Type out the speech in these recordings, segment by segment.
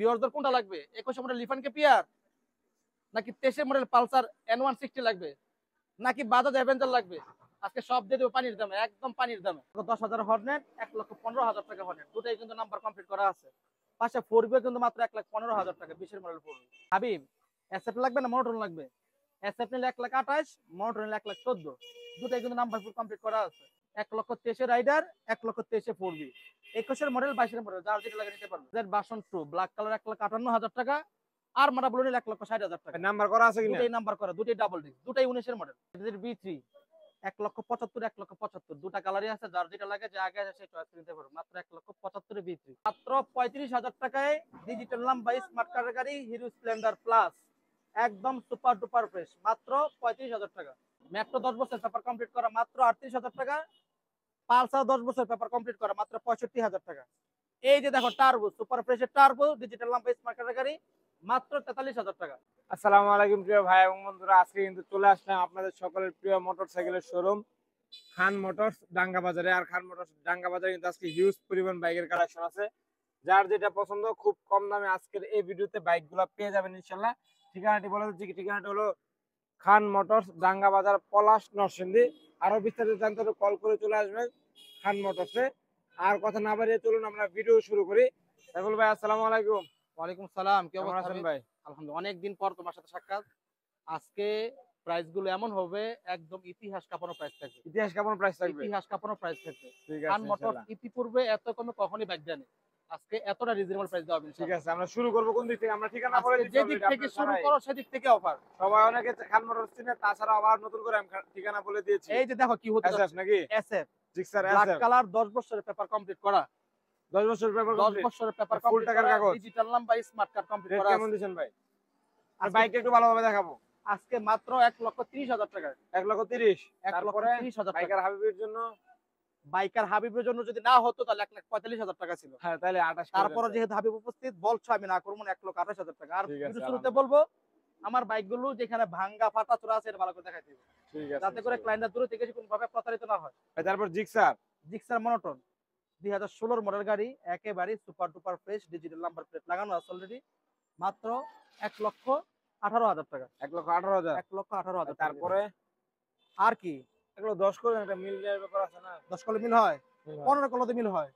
ভিউয়ারদের কোনটা লাগবে? 21 model লিফান KPR নাকি 23 মডেল পালসার N160 লাগবে নাকি বাজাজ অ্যাভেঞ্জার লাগবে? আজকে সব দিয়ে দেবো পানির দামে, একদম পানির দামে। 10,000 হর্নেট, 1,15,000 টাকা হর্নেট, দুটাই কিন্তু নাম্বার কমপ্লিট করা আছে। পাশে 4B কিন্তু মাত্র 1,15,000 টাকা, 20 মডেল 4B। হাবিব এসএফ লাগবে না মনোটন লাগবে? এসএফ নিলে 1,28,000, মনোটন নিলে 1,14,000, দুটাই কিন্তু নাম্বার কমপ্লিট করা আছে। 1,23,000 রাইডার, 1,23,000 4B, 21 মডেল 22 মডেল, যার যেটা লাগে নিতে পারবে। ভার্সন 2 ব্ল্যাক কালার 1,58,000 টাকা, আর মারা বলে নিলে 1,60,000 টাকা। নাম্বার করা আছে কিনা? দুটাই নাম্বার করা, দুটাই ডাবল ডিস্ক, দুটাই 19 মডেল। B3 1,75,000, 1,75,000, দুটা কালারই আছে, যার যেটা লাগে যে আগে আছে সেই চয়েস নিতে পারবে। মাত্র 1,75,000 B3, মাত্র 35,000 টাকায় ডিজিটাল নাম্বার স্মার্ট কার্ডের গাড়ি হিরো স্প্লেন্ডার প্লাস, একদম সুপার ডুপার ফ্রেশ, মাত্র 35,000 টাকা। মেট্রো 10 বছর পেপার কমপ্লিট করা, মাত্র 38,000 টাকা। পালসার 10 বছর পেপার কমপ্লিট করা, মাত্র 65,000 টাকা। এই যে দেখো টার্বো, সুপার ফ্রেশের টার্বো ডিজিটাল নাম্বার স্মার্ট কার্ডের গাড়ি, মাত্র 43,000 টাকা। আসসালামু আলাইকুম প্রিয় ভাই এবং বন্ধুরা, আজকে কিন্তু চলে আসলাম আপনাদের সকলের প্রিয় মোটরসাইকেলের শোরুম খান মোটরস ডাঙ্গা বাজারে। আর খান মোটরস ডাঙ্গা বাজারে কিন্তু আজকে হিউজ পরিমাণ বাইকের কালেকশন আছে, যার যেটা পছন্দ খুব কম দামে আজকের এই ভিডিওতে বাইকগুলো পেয়ে যাবেন ইনশাল্লাহ। ঠিকানাটি বলে দিচ্ছি, ঠিকানাটি হলো খান মোটরস ডাঙ্গা বাজার, পলাশ, নরসিংদী। আরো বিস্তারিত জানতে হলে কল করে চলে আসবেন খান মোটরসে। আর কথা না বাড়িয়ে চলুন আমরা ভিডিও শুরু করি। সাইফুল ভাই আসসালামু আলাইকুম। ওয়ালাইকুম সালাম, কি কেমন অবস্থা আছেন ভাই? আলহামদুলিল্লাহ, অনেকদিন পর তোমার সাথে সাক্ষাৎ। আজকে প্রাইস গুলো এমন হবে, একদম ইতিহাস কাঁপানো প্রাইস থাকবে। ইতিহাস কেমন প্রাইস থাকবে? ইতিহাস কাঁপানো প্রাইস থাকবে। ঠিক খান আছে মোটরস ইনশাআল্লাহ। ইতিপূর্বে এত কমে কখনোই বাইক জানি, আজকে এতটা রিজনেবল প্রাইস দেওয়া হবে। ঠিক আছে, আমরা শুরু করব কোন দিক থেকে? আমরা ঠিকানা বলে দিচ্ছি, যে দিক থেকে শুরু করো সেদিক থেকে অফার। সবাই অনেকে খান মোটরস চিনে, তাছাড়া আবার নতুন করে আমি ঠিকানা বলে দিয়েছি। এই যে দেখো কি হচ্ছে, এসএফ নাকি? SF Gixxer black SF colour 10 বছরের পেপার কমপ্লিট করা, 10 বছর পেপার 10 কমপ্লিট, বছরের পেপার ফুল কমপ্লিট টাকার করা, কাগজ, digital number smart card complete rate করা। কেমন দিবেন ভাই? আর বাইকটা একটু ভালোভাবে দেখাবো। আজকে মাত্র 1,30,000 টাকা, 1,30,000। তারপরে 1,30,000 টাকা। বাইকার হাবিবের জন্য, বাইকার হাবিবের জন্য যদি না হতো তাহলে 1,45,000 টাকা ছিল। হ্যাঁ তাহলে 28। তারপরে যেহেতু হাবিব উপস্থিত বলছো, আমি না করবো না, 1,28,000 টাকা। আর ঠিক আছে, শুরুতে বলবো আমার বাইকগুলো যেখানে ভাঙ্গা ফাটা চোরা আছে এটা ভালো করে দেখাই দিবে, ঠিক আছে, যাতে করে ক্লায়েন্টরা দূর থেকে কোনো ভাবে প্রতারিত না হয়। তারপর জিক্সার, জিক্সার মনোটন 2016 মডেল গাড়ি, একেবারে super duper fresh, digital number plate লাগানো আছে অলরেডি, মাত্র 1,18,000 টাকা। 1,18,000। 1,18,000। তারপরে আর কি 1,10 করে একটা মিল দেওয়ার ব্যাপার আছে না? 10 কলে মিল হয়, 15 কলতে মিল হয়।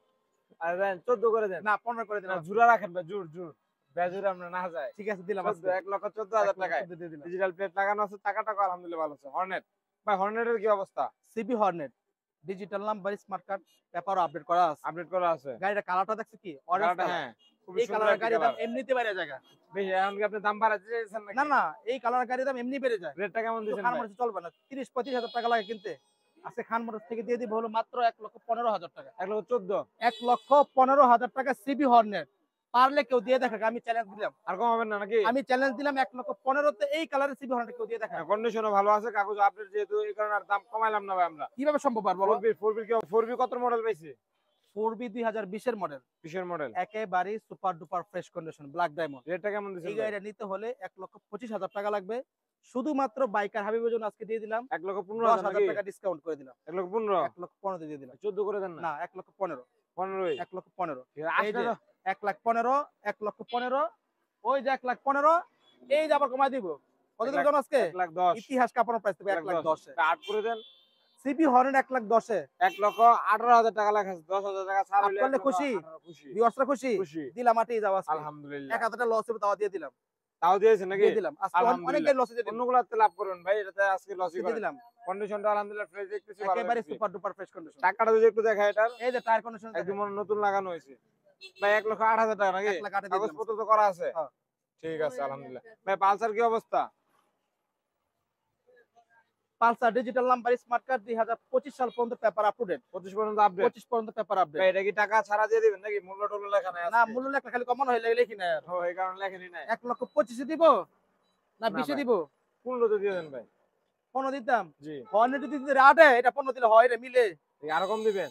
আর দেন 14 করে দেন। না 15 করে দিলাম, জুরা রাখেন ভাই, জুর বেজুর আমরা না যায়। ঠিক আছে দিলাম। 1,14,000 টাকায় ডিজিটাল প্লেট লাগানো আছে, টাকাটাকে আলহামদুলিল্লাহ ভালো আছে। হর্নেট ভাই, হর্নেটের কি অবস্থা? CB hornet digital number smart card paper update করা আছে, আপডেট করা আছে। গাড়িটা কালারটা দেখছো কি অরেঞ্জ কালারটা? কালার। হ্যাঁ খুব এই সুন্দর কালারের একটা গাড়ির দাম কালার। এমনিতে বেড়ে যায়। বেশ, এখন কি আপনি দাম বাড়াতে চাইছেন নাকি? না না, এই কালারের গাড়ির দাম এমনি বেড়ে যায়। রেটটা কেমন দিবেন খান ভাই? মোটরস চলবে না, 30-35,000 টাকা লাগে কিনতে। আজকে খান মোটরস থেকে দিয়ে দিব হলো মাত্র 1,15,000 টাকা। 1,14,000। 1,15,000 টাকা সিবি হর্নেট, পারলে কেউ দিয়ে দেখা। আমি চ্যালেঞ্জ দিলাম, আর কম হবে না নাকি? আমি চ্যালেঞ্জ দিলাম 1,15,000 তে এই কালারের সিবি হর্নেট কেউ দিয়ে দেখা। কন্ডিশনও ভালো আছে, কাগজ আপডেট, যেহেতু এই কারণে আর দাম কমাইলাম না ভাই আমরা। কিভাবে সম্ভব আর বলো? 4B কত মডেল পাইছে? 4B 2020 এর মডেল, 20 এর মডেল, একেবারে super duper fresh condition, black diamond. রেটটা কেমন দিছেন? এই গাড়িটা নিতে হলে 1,25,000 টাকা লাগবে। শুধুমাত্র বাইকার হাবিবের জন্য আজকে দিয়ে দিলাম 1,15,000 টাকা ডিসকাউন্ট করে দিলাম। 1,15,000। 1,15,000 দিয়ে দিলাম। 14 করে দেন না, না? 1,15,000। 15,000। 1,15,000। এই এই যে যে 1,15,000, 1,15,000, ওই যে 1,15,000, এই যে আবার কমাই দিব। কত দিন জন আজকে? 1,10,000। ইতিহাস কাঁপানো প্রাইস দেবে 1,10,000 এ। 8 করে দেন। সিবি হর্নেট 1,10,000 এ। 1,18,000 টাকা লেখা আছে, 10,000 টাকা ছাড় হইলে করলে খুশি? খুশি। ভিউয়ার্সরা খুশি? খুশি দিলাম আটেই যাও আজকে। আলহামদুলিল্লাহ। 1,000 লস হবে তাও দিয়ে দিলাম। তাও দিয়েছেন নাকি? দিয়ে দিলাম আজকে, অনেক গাড়ি লসে দিয়ে দিলাম। অন্যগুলাতে লাভ করবেন ভাই, এটাতে আজকে লসই দিয়ে করে দিলাম। কন্ডিশনটা আলহামদুলিল্লাহ ফ্রেশ দেখতেছি, ভালো একেবারে লাগছে। Super duper fresh condition. টাকাটা যদি একটু দেখায়, এটার এই যে টায়ার কন্ডিশন একদম নতুন লাগানো হয়েছে ভাই। 1,08,000 টাকা নাকি? 1,08,000 কাগজপত্র তো করা আছে? হ্যাঁ। ঠিক আছে আলহামদুলিল্লাহ। ভাই পালসার কি অবস্থা? Pulsar digital number smart card 2025 সাল পর্যন্ত পেপার আপ টু ডেট। 25 পর্যন্ত আপডেট। 25 পর্যন্ত পেপার আপডেট। ভাই এটা কি টাকা ছাড়া দিয়ে দিবেন নাকি? মূল্য টুল্য লেখা নাই? না, মূল্য লেখা খালি কমানো হয়ে লেখি না। ও এই কারণে লেখেনি নাই। 1,25,000 দিব না 20 দিব? 15 তো দিয়ে দেন ভাই। 15 দিতাম। জি। হর্নেট যদি দিতে 8 এটা 15 দিলে হয়, এটা মিলে। আরো কম দিবেন?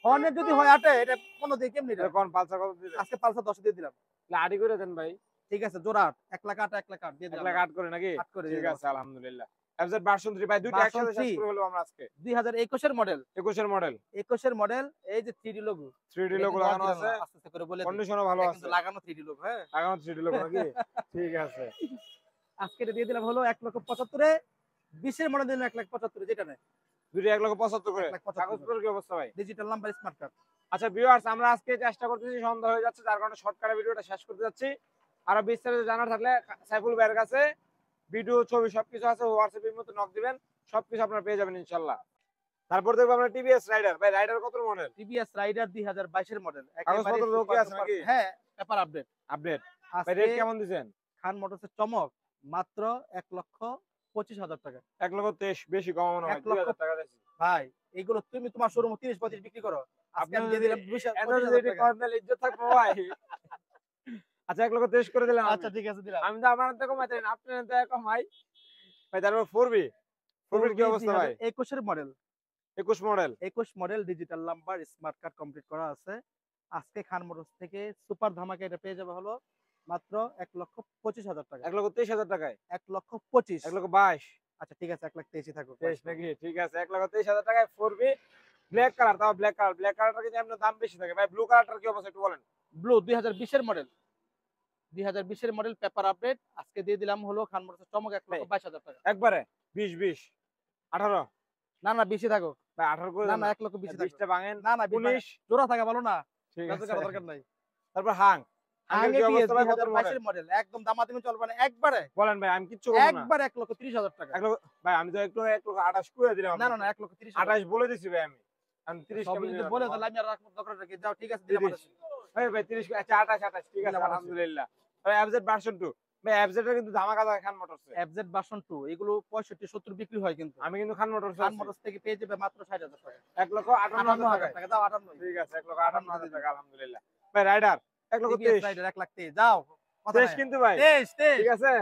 হর্নেট যদি হয় 8 এটা 15 দিয়ে কেমনে এটা? কোন পালসার কত দিবেন? আজকে পালসার 10 দিয়ে দিলাম। আড়ি করে দেন ভাই। ঠিক আছে, জোড়া 8, 1,08,000 দিয়ে দিলাম। 1,08,000 করে নাকি? 8 করে ঠিক দিয়ে আছে আলহামদুলিল্লাহ। এফজেড ভার্সন 3 ভাই দুইটা Version একসাথে শেষ 3 করে হলো আমরা আজকে 2021 এর মডেল, 21 এর মডেল 21 এর মডেল। এই যে 3D লোগো, 3D এটা লোগো কিন্তু লাগানো original আছে, না, আস্তে আস্তে করে বলে দিই। কন্ডিশনও ভালো এটা আছে, কিন্তু লাগানো 3D লোগো, হ্যাঁ। লাগানো 3D লোগো নাকি? ঠিক আছে। আজকে এটা দিয়ে দিলাম হলো 1,75,000 এ, 20 এর মডেল দিলাম 1,75,000 যেটা নেয় দুইটা 1,75,000 করে। 1,75,000 কাগজপত্রের কি অবস্থা ভাই? Digital number smart card. আচ্ছা ভিউয়ার্স, আমরা আজকে চেষ্টা করতেছি, সন্ধ্যা হয়ে যাচ্ছে যার কারণে শর্টকাটে ভিডিওটা শেষ করতে যাচ্ছি। আরো বিস্তারিত জানার থাকলে সাইফুল ভাইয়ের কাছে ভিডিও, ছবি সবকিছু আছে, হোয়াটসঅ্যাপ এর মধ্যে নক দিবেন, সবকিছু আপনারা পেয়ে যাবেন ইনশাআল্লাহ। তারপর দেখবো আমরা টিভিএস রাইডার। ভাই রাইডার কত মডেল? টিভিএস রাইডার 2022 এর মডেল, কাগজপত্র ওকে আছে নাকি? হ্যাঁ, পেপার আপডেট। আপডেট। ভাই আজকে রেট কেমন দিবেন? খান মোটরসের চমক মাত্র 1,25,000 টাকা। 1,23,000 বেশি কম মনে হয়, 1,00,000 2,000 টাকা দিছি। ভাই এগুলো তুমি তোমার শোরুমে 30-35 বিক্রি করো, আজকে আমি দিয়ে দিলাম 25,000 টাকা। কর্নেল ইজ্জত থাকবো ভাই। আচ্ছা 1,23,000 করে দিলাম। আচ্ছা ঠিক আছে দিলাম। আমি তো আমার তো কমাইতে না, আপনি তো কমাই। ভাই তারপর 4B, 4B কি অবস্থা ভাই? 21 এর model, 21 model 21 model digital number smart card complete করা আছে। আজকে খান মোটরস থেকে সুপার ধামাকা এটা পেয়ে যাবে হলো মাত্র 1,25,000 টাকা। 1,23,000 টাকায়, 1,25,000। 1,22,000 আচ্ছা ঠিক আছে 1,23,000 থাকুক। 23 নাকি? ঠিক আছে 1,23,000 টাকায় 4B ব্ল্যাক কালার, তাও ব্ল্যাক কালার। ব্ল্যাক কালারটা কিন্তু এমনি দাম বেশি থাকে ভাই। ব্লু কালারটার কি অবস্থা একটু বলেন? ব্লু 2020 এর মডেল, 2020 এর মডেল পেপার আপডেট। আজকে দিয়ে দিলাম হলো খান মোটরসের চমক 1,22,000 টাকা। একবারে 20 18 না না বেশি থাকুক ভাই 18 করে না দেন না না। 1,20,000 20 টা ভাঙেন। না না 19 জোড়া থাকা ভালো না, ঠিক বেচা আছে। করার দরকার নাই। তারপর হাং, হাঙ্গের কি অবস্থা ভাই? কত 2022 মডেল? এর মডেল একদম দামাদামি চলবে না, একবারে বলেন ভাই, আমি কিচ্ছু বলবো না। একবারে 1,30,000 টাকা। ভাই আমি তো একটু 1,28,000 করে দিলাম। না না না 1,30,000 28 বলে দিছি ভাই আমি। আমি 30 সব কেমন যদি দিলাম? বলে তাহলে আমি আর রাখবো দরকার রাখি। যাও ঠিক আছে দিলাম 30 ভাই 30 আচ্ছা 28 ঠিক আছে দিলাম, আলহামদুলিল্লাহ। ভাই এফজেড ভার্সন 2 ভাই, এফজেডটা কিন্তু ধামাকা দেয় খান মোটরসে। এফজেড ভার্সন 2 এগুলো 65-70 বিক্রি হয় কিন্তু আমি কিন্তু খান মোটরসে খান আছি। মোটরস থেকে পেয়ে যাবে মাত্র 60,000 টাকা। 1,58,000 টাকা। টাকা দাও 58। ঠিক আছে 1,58,000 টাকা আলহামদুলিল্লাহ। ভাই রাইডার 1,23,000 রাইডার 1,23,000 যাও কথা দেশ নাই। কিন্তু ভাই। 23 ঠিক আছে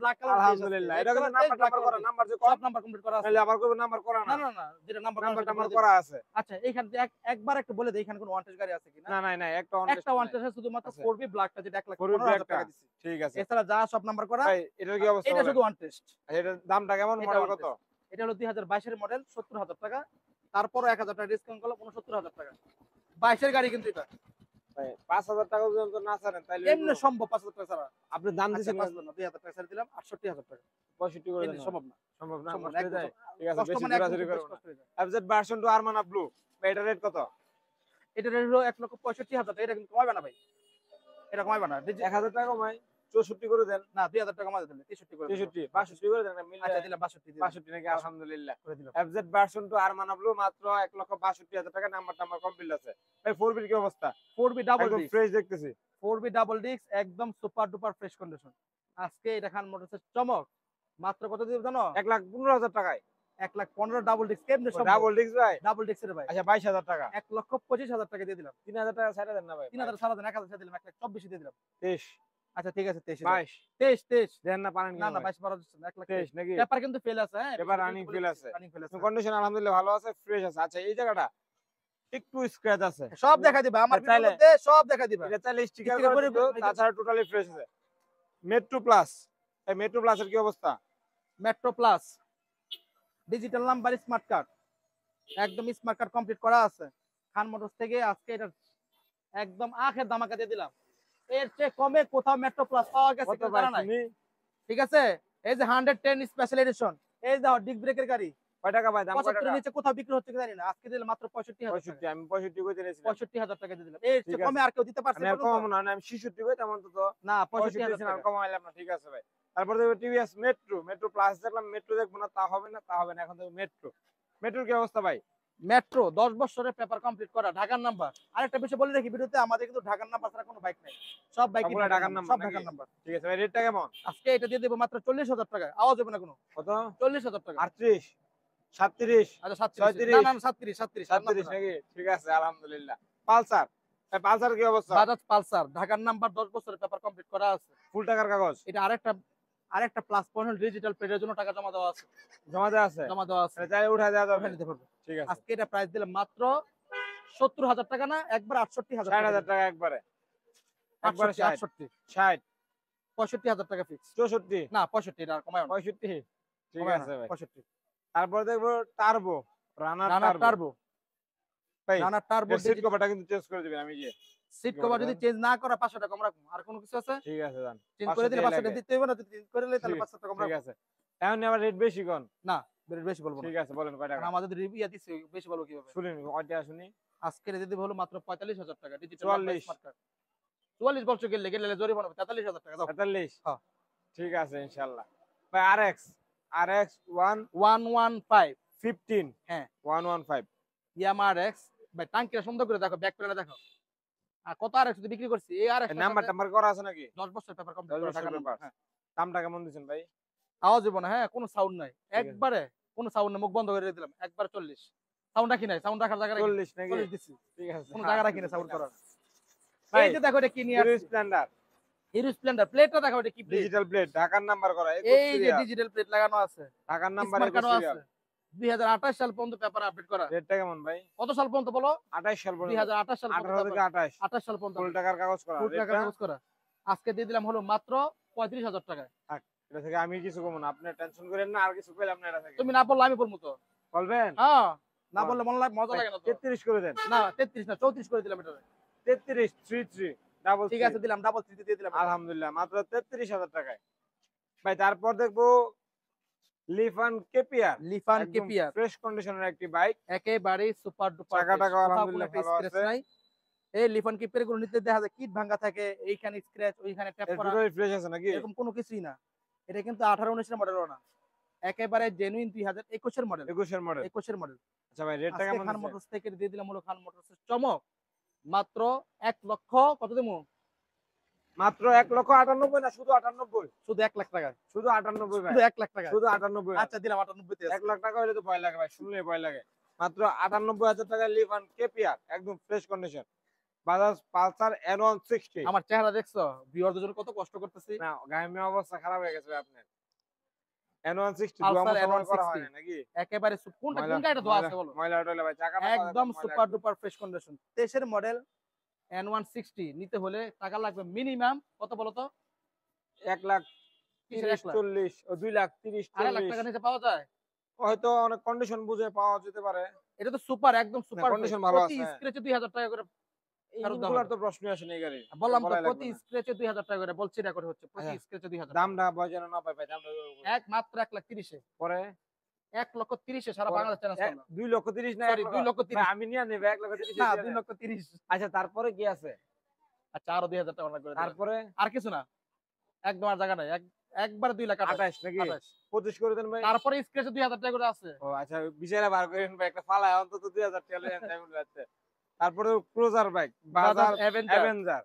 ব্ল্যাক কালার আলহামদুলিল্লাহ। এটা কিন্তু নাম্বার করা, নাম্বার যে সব কম নাম্বার কমপ্লিট করা আছে। তাহলে আবার কইবো নাম্বার করা না না। না না যেটা নাম্বার নাম্বার করা আছে। আচ্ছা এইখান থেকে একবার একটু বলে দেই এখানে কোনো ওয়ান্টেজ গাড়ি আছে কিনা। না না না একটা একটা ওয়ান্টেজ আছে শুধুমাত্র আছে। 4B ব্ল্যাকটা যেটা 4B 1,15,000 টাকা ব্ল্যাকটা। দিছি। ঠিক আছে এছাড়া যা সব নাম্বার করা, ভাই, এটার কি অবস্থা এটা বলেন? শুধু ওয়ান্টেজ। আচ্ছা, এটার দামটা কেমন? এটা মডেল one কত? test। এটা হলো 2022 এর মডেল 70,000 টাকা। তারপরও 1,000 টাকা ডিসকাউন্ট করলে 69,000 টাকা। 22 এর গাড়ি কিন্তু এটা। ভাই 5,000 টাকা পর্যন্ত না ছাড়েন তাইলে এমনি সম্ভব 5,000 টাকা ছাড়া। আপনি দাম আচ্ছা দিছেন 5,000 না 2,000 টাকা ছাড় দিলাম 68,000 টাকা। 65 করে এমনি দেন। সম্ভব না। সম্ভব না, সম্ভব কষ্ট না, হয়ে যায়। একদম ঠিক আছে কষ্ট বেশি মানে একদম জোরাজুরি বেশ করব না। কষ্ট হয়ে যায়। এফজেড ভার্সন 2 আরমানা ব্লু ভাই, এটা রেট কত? এটা রেট হলো 1,65,000 টাকা। এটা কিন্তু কমাইবে না ভাই। এটা কমাইবে না। 1000 টাকা কমাই 64 করে দেন। না 2,000 টাকা কমাই দিলে 63 করে দিলাম। 63 62 করে দেন না, মিলে আচ্ছা দিলাম 62 দিলাম 62 নাকি? আলহামদুলিল্লাহ। করে দিলাম। এফজেড ভার্সন 2 আরমানা ব্লু মাত্র 1,62,000 টাকা। নাম্বার কমপ্লিট আছে। ভাই 4B কি অবস্থা? 4B ডাবল একদম ডিস্ক, ফ্রেশ দেখতেছি। 4B ডাবল ডিস্ক একদম সুপার ডুপার ফ্রেশ কন্ডিশন। আজকে এটা খান মোটরসের চমক মাত্র কত দিব জানো? 1,15,000 টাকায় 1,15,000 ডাবল ডিস্ক কেমনে সম্ভব? ডাবল ডিস্ক ভাই। ডাবল ডিস্কের ভাই আচ্ছা 22,000 টাকা। 1,25,000 টাকা দিয়ে দিলাম। 3,000 টাকা ছাড়া দেন না ভাই। 3,000 সারা দেন 1,000 দিয়ে দিলাম 1,24,000 দিয়ে দিলাম। 23 আচ্ছা ঠিক আছে 23 22 23 দেন না, পারেন না কি না ভাই? 22 12 1,00,000 23 নাকি? পেপার কিন্তু ফেল আছে। হ্যাঁ পেপার রানিং ফেল আছে। রানিং ফেল আছে। কন্ডিশন আলহামদুলিল্লাহ ভালো আছে, ফ্রেশ আছে। আচ্ছা এই জায়গাটা একটু স্ক্র্যাচ আছে, সব দেখা দিবা আমার চাইলে- ভিডিওর মধ্যে সব দেখা দিবা। এটা চাইলে স্টিকার sticker করে করে দিত, দিতে- তাছাড়া টোটালি ফ্রেশ আছে। মেট্রো প্লাস, এই মেট্রো প্লাসের কি অবস্থা? Metro plus digital number smart card একদম স্মার্ট কার্ড কমপ্লিট করা আছে। খান মোটরস থেকে আজকে এটা একদম আখের দামাকা দিয়ে দিলাম। এর চেয়ে কমে কোথাও মেট্রো প্লাস পাওয়া গেছে কত কিনা ভাই জানা নাই। তুমি? ঠিক আছে এই যে 110 স্পেশাল এডিশন, এই যে ডিস্ক ব্রেকের গাড়ি কয় টাকা ভাই? দাম কয় 75 টাকা? এর নিচে কোথাও বিক্রি হচ্ছে কিনা জানি না। আজকে দিলাম মাত্র 65,000 টাকা। 65 আমি 65 কই দিয়েছিলাম। 65,000 টাকা দিয়ে দিলাম। এর ঠিক চেয়ে আছে। কমে আর কেউ দিতে পারছে আমি আর বলুন তো? কমাবো না, আমি 66 কই তেমন তো না 65 65,000 আর টাকা। কমাইলাম না। ঠিক আছে ভাই। তারপর দেখো টিভিএস মেট্রো, মেট্রো প্লাস দেখলাম, মেট্রো দেখবো না তা হবে না, তা হবে না। এখন দেখো মেট্রো, মেট্রোর কি অবস্থা ভাই? মেট্রো 10 বছরের পেপার কমপ্লিট করা, ঢাকার নাম্বার। আরেকটা বিষয় বলে রাখি ভিডিওতে, আমাদের কিন্তু ঢাকার নাম্বার ছাড়া কোনো বাইক নাই। সব বাইকই সবগুলো ঢাকার নাম্বার সব নাকি? ঢাকার নাম্বার। ঠিক আছে ভাই, রেটটা কেমন? আজকে এটা দিয়ে দেব মাত্র 40,000 টাকা। আওয়াজ হবে না কোনো। কত? 40,000 টাকা। 38 37 আচ্ছা 37 37 না না 37 37 37 নাকি? ঠিক আছে আলহামদুলিল্লাহ। পালসার, এই পালসার কি অবস্থা? বাজাজ পালসার ঢাকার নাম্বার 10 বছরের পেপার কমপ্লিট করা আছে। ফুল টাকার কাগজ এটা আরেকটা প্লাস পয়েন্ট ডিজিটাল প্লেটের জন্য টাকা জমা দেওয়া আছে। জমা দেওয়া আছে, জমা দেওয়া আছে। তাহলে চাইলে উঠায় দেওয়া যাবে। ওখানে নিতে পারবে। ঠিক আছে আজকে এটা প্রাইস দিলাম মাত্র 70,000 টাকা না একবার 68,000 টাকা। 60,000 টাকা একবারে, একবারে 68 60 65,000 টাকা ফিক্স। 64 না 65 এটা আর কমায় না। 65 ঠিক হবে না, আছে ভাই। 65 তারপর দেখবো টার্বো, রানার রানার টার্বো। টার্বো, ভাই রানার টার্বো এর সিট কভারটা কিন্তু চেঞ্জ করে দিবেন, আমি যে সিট কি কভার বলে যদি দেন? চেঞ্জ না করা 500 টাকা কম রাখবো। আর কোনো কিছু আছে? ঠিক আছে যান। চেঞ্জ 500 করে দিলে টাকা 500 টাকা লাগে। দিতে হবে না, যদি চেঞ্জ করে দিলে তাহলে ঠিক 500 টাকা কম ঠিক রাখবো। আছে। এখন আবার রেট বেশি কোন? না, বেশি বলবো না। ঠিক আছে বলেন কয় কারণ টাকা? আমাদের রিভিউ দিচ্ছে, বেশি বলবো কিভাবে? শুনুন কয়টা শুনি। আজকে যদি হলো মাত্র 45,000 টাকা ডিজিটাল 44 স্মার্ট কার্ড। 44 বলছো গেলে গেলে জরিমানা হবে 43,000 টাকা দাও। 43। হ্যাঁ। ঠিক আছে ইনশাআল্লাহ। ভাই আরএক্স, আরএক্স 115 115, হ্যাঁ 115। ইয়ামা আরএক্স। ভাই টাঙ্কিটা সুন্দর করে দেখো, ব্যাক প্যানেলে দেখো। আর কত আরএক্স যদি বিক্রি করছি এই আরএক্স নাম্বার টাম্বার করা আছে নাকি? 10 বছর পেপার 10 কমপ্লিট করা বছর টাকা পেপার। হ্যাঁ। দামটা কেমন দিচ্ছেন ভাই? আওয়াজ হবে না, হ্যাঁ কোনো সাউন্ড নাই ঠিক আছে। একবারে, কোনো সাউন্ড নেই, মুখ বন্ধ করে দিলাম একবার 40। সাউন্ড রাখি নাই, সাউন্ড রাখার জায়গা রাখি 40 নাকি? 40 দিছি, ঠিক আছে। কোনো জায়গা রাখি না সাউন্ড করার। ভাই, এই যে দেখো এটা কি নিয়ে হিরো আসছে, স্প্লেন্ডার হিরো স্প্লেন্ডার প্লেটটা দেখো এটা কি প্লেট, ডিজিটাল প্লেট, ঢাকার নাম্বার করা, 21 এই যে সিরিয়াল। ডিজিটাল প্লেট লাগানো আছে, ঢাকার নাম্বার স্মার্ট 21 কার্ডও সিরিয়াল। আছে। 2028 সাল পর্যন্ত পেপার আপডেট করা। রেটটা কেমন ভাই? কত সাল পর্যন্ত বলো? 28 সাল পর্যন্ত। 2028 সাল পর্যন্ত 18 থেকে 28 28 সাল পর্যন্ত ফুল টাকার কাগজ করা। ফুল টাকা রেটটা খরচ করা। আজকে দিয়ে দিলাম হলো মাত্র 35,000 টাকা। থাক, এটা থেকে আমি কিছু কমু না, আপনি টেনশন করেন না, আর কিছু কইলাম না এটা থেকে। তুমি না বললে আমি বলবো তো। বলবেন? হ্যাঁ, না বল। বললে মজা লাগে না তো। 33 করে দেন। না 33 না 34 করে দিলাম এটা। 33 33 ডাবল। ঠিক আছে দিলাম, ডাবল 3 দিয়ে দিলাম। আলহামদুলিল্লাহ, মাত্র 33,000 টাকায়। ভাই তারপর দেখবো লিফান কেপিয়ার, লিফান একদম কেপিয়ার ফ্রেশ কন্ডিশনের একটি বাইক। একেবারে সুপার ডুপার। চাকাটাকে আলহামদুলিল্লাহ ভালো আছে। নাই এই লিফান কেপিয়ার গুলো নিতে দেখা যায় কিট ভাঙা থাকে, এইখানে স্ক্র্যাচ ওইখানে ট্যাপ করা, টোটালি ফ্রেশ আছে নাকি? এরকম কোনো কিছুই না। এটা কিন্তু 18-19 এর মডেলও না, একেবারে জেনুইন 2021 এর মডেল। 21 এর মডেল। 21 এর মডেল। আচ্ছা ভাই রেটটা আজকে কেমন খান দিচ্ছেন? মোটরস থেকে দিয়ে দিলাম হলো খান মোটরসের চমক মাত্র 1 লক্ষ কত দেবো? মাত্র 1,98,000 না শুধু 98? শুধু 1 লাখ টাকা, শুধু 98 ভাই, শুধু 1 লাখ টাকা। শুধু 98। আচ্ছা দিলাম 98 তে। 1 লাখ টাকা হইলে তো ভয় লাগে ভাই, শুনলে ভয় লাগে। মাত্র 98,000 টাকা লিফান কেপিয়ার, একদম fresh condition. Bajaj Pulsar N160। আমার চেহারা দেখছো? ভিউয়ারদের জন্য কত কষ্ট করতেছি। না গায়ের অবস্থা খারাপ হয়ে গেছে ভাই আপনার। N160 পালসার ধোয়া মোছা করা N160 হয় না নাকি? একেবারে কোনটা কোন গাড়িটা ধোয়া আছে বলো? ময়লা টয়লা ভাই, চাকাটা একদম সুপার ডুপার ফ্রেশ কন্ডিশন। 23 এর মডেল N160 নিতে হলে টাকা লাগবে মিনিমাম কত বলো তো? 1,30,40 ও 2,30,30 2.5 লাখ টাকা 40 নিচে পাওয়া যায়? হয়তো অনেক কন্ডিশন বুঝে পাওয়া যেতে পারে। এটা তো সুপার, একদম সুপার কন্ডিশন ভালো আছে। স্ক্র্যাচে 2000 টাকা করে ফেরত দেওয়া ইঞ্জিনগুলোর হবে। তো প্রশ্নই আসে না এই গাড়ি। বললাম তো বলাই প্রতি লাগবে না। স্ক্র্যাচে 2000 টাকা করে বলছি, রেকর্ড হচ্ছে প্রতি আচ্ছা, স্ক্র্যাচে 2000 দামটা ভয় যেন না পাই ভাই, দামটা এক মাত্র 1,30,000 এ পরে 1,30,000 সারা পরে বাংলাদেশ চ্যালেঞ্জ করলাম। 2,30,000 না সরি 2,30,000 ভাই, আমি নিয়ে নেব 1,30,000 না দিয়ে দেন। 2,30,000। আচ্ছা তারপরে কি আছে? আচ্ছা আরো 2000 টাকা করে দিলাম। তারপরে আর কিছু না, একদম আর জায়গা নাই, একবার 2 লাখ 28 নাকি? 28। 25 করে দেন ভাই। তারপরে স্ক্র্যাচে 2000 টাকা করে আছে। ও আচ্ছা, বিচারে বার করেন ভাই, একটা ফালায় অন্তত 2,000 টাকা লেন টাইম লাগছে। তারপরে cruiser bike Bajaj Bajaj Avenger Avenger.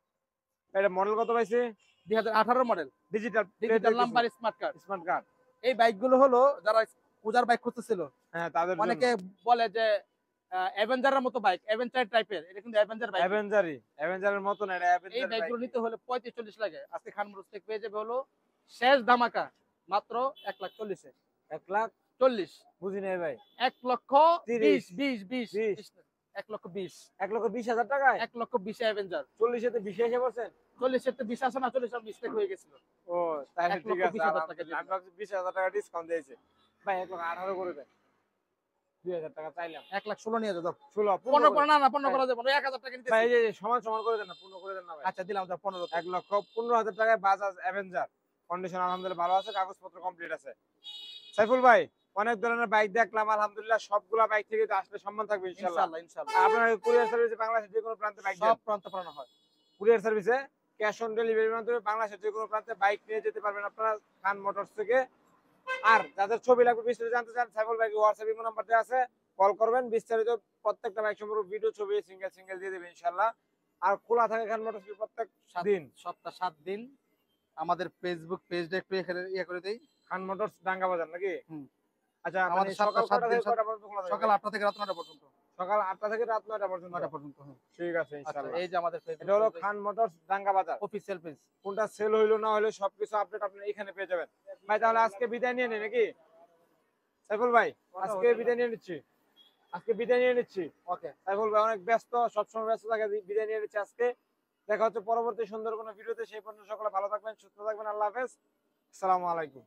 এটা মডেল কত পাইছে? 2018 model digital digital number smart card. Smart card. এই বাইকগুলো হলো যারা পূজার বাইক খুঁজতেছিল, হ্যাঁ তাদের জন্য। অনেকে বলে যে অ্যাভেঞ্জারের মতো বাইক, অ্যাভেঞ্জার টাইপের, এটা কিন্তু অ্যাভেঞ্জার বাইক। অ্যাভেঞ্জারের মতো না, এটা এই অ্যাভেঞ্জার বাইকগুলো বাইক। নিতে হলে 35-40 লাগে। আজকে খান মোটরস থেকে পেয়ে যাবে হলো শেষ ধামাকা মাত্র 1,40,000 এ। 1,40,000 40 বুঝি নাই ভাই। 1,20,000 30 20 1,20,000 1,20,000 টাকায় 1,20,000 অ্যাভেঞ্জার। 40 এতে 20 এসে বলছেন? 40 এর তো 20 আসে না, 40 এর মিস্টেক হয়ে গেছিল। ও তাহলে ঠিক আছে, 1,20,000 টাকা আলহামদুলিল্লাহ। আমি ভাবছি 20,000 টাকা ডিসকাউন্ট দিয়েছে ভাই। 1,18,000 করে দেন, 2,000 টাকা চাইলাম। 1,16,000 নিয়ে যাও। 16 15 করে না 15 করা যাবে না, 1,000 টাকা ভাই, নিতেছি। এই যে সমান সমান করে দেন না, পূর্ণ করে দেন না ভাই। আচ্ছা দিলাম যা 15 তে। 1,15,000 টাকায় বাজাজ অ্যাভেঞ্জার, কন্ডিশন আলহামদুলিল্লাহ ভালো আছে, কাগজপত্র কমপ্লিট আছে। সাইফুল ভাই, অনেক ধরনের বাইক দেখলাম আলহামদুলিল্লাহ, সবগুলা বাইক থেকে তো আসলে সম্মান থাকবে ইনশাআল্লাহ। ইনশাআল্লাহ ইনশাআল্লাহ আর আপনার কুরিয়ার সার্ভিসে বাংলাদেশের যে কোনো প্রান্তে বাইক দেন? সব প্রান্ত পাঠানো হয়। কুরিয়ার সার্ভিসে ক্যাশ অন ডেলিভারির মাধ্যমে বাংলাদেশের যে কোনো প্রান্তে বাইক নিয়ে যেতে পারবেন আপনারা খান মোটরস থেকে। আর যাদের ছবি লাগবে, বিস্তারিত জানতে চান, সাইফুল ভাইকে হোয়াটসঅ্যাপ ইমো নাম্বার দেওয়া আছে, কল করবেন। বিস্তারিত প্রত্যেকটা বাইক সম্পর্কে ভিডিও, ছবি সিঙ্গেল সিঙ্গেল দিয়ে দেবেন ইনশাআল্লাহ। আর খোলা থাকে খান মোটরস প্রত্যেক দিন, সপ্তাহ 7 দিন। আমাদের ফেসবুক পেজটা একটু এখানে করে দেই, খান মোটরস ডাঙ্গা বাজার নাকি? হুম। আচ্ছা, আমাদের মানে সকাল সপ্তাহ 7 কয়টা দিন, থেকে কয়টা পর্যন্ত খোলা থাকে? সকাল 8টা থেকে রাত 9টা পর্যন্ত। সকাল 8টা থেকে রাত 9টা পর্যন্ত। 9টা পর্যন্ত, হ্যাঁ। ঠিক আছে আচ্ছা ইনশাআল্লাহ। এই যে আমাদের এটা ফেসবুক হলো খান মোটরস ডাঙ্গা বাজার অফিশিয়াল পেজ। কোনটা সেল হইলো না হইলো সবকিছু আপডেট আপনারা এখানে পেয়ে যাবেন ভাই। তাহলে আজকে বিদায় নিয়ে নেই নাকি সাইফুল ভাই? আজকে বিদায় নিয়ে নিচ্ছি, আজকে বিদায় নিয়ে নিচ্ছি। ওকে সাইফুল ভাই অনেক ব্যস্ত, সবসময় ব্যস্ত থাকে, বিদায় নিয়ে নিচ্ছি আজকে। দেখা হচ্ছে পরবর্তী সুন্দর কোনো ভিডিওতে। সেই পর্যন্ত সকলে ভালো থাকবেন, সুস্থ থাকবেন। আল্লাহ হাফেজ, আসসালামু আলাইকুম।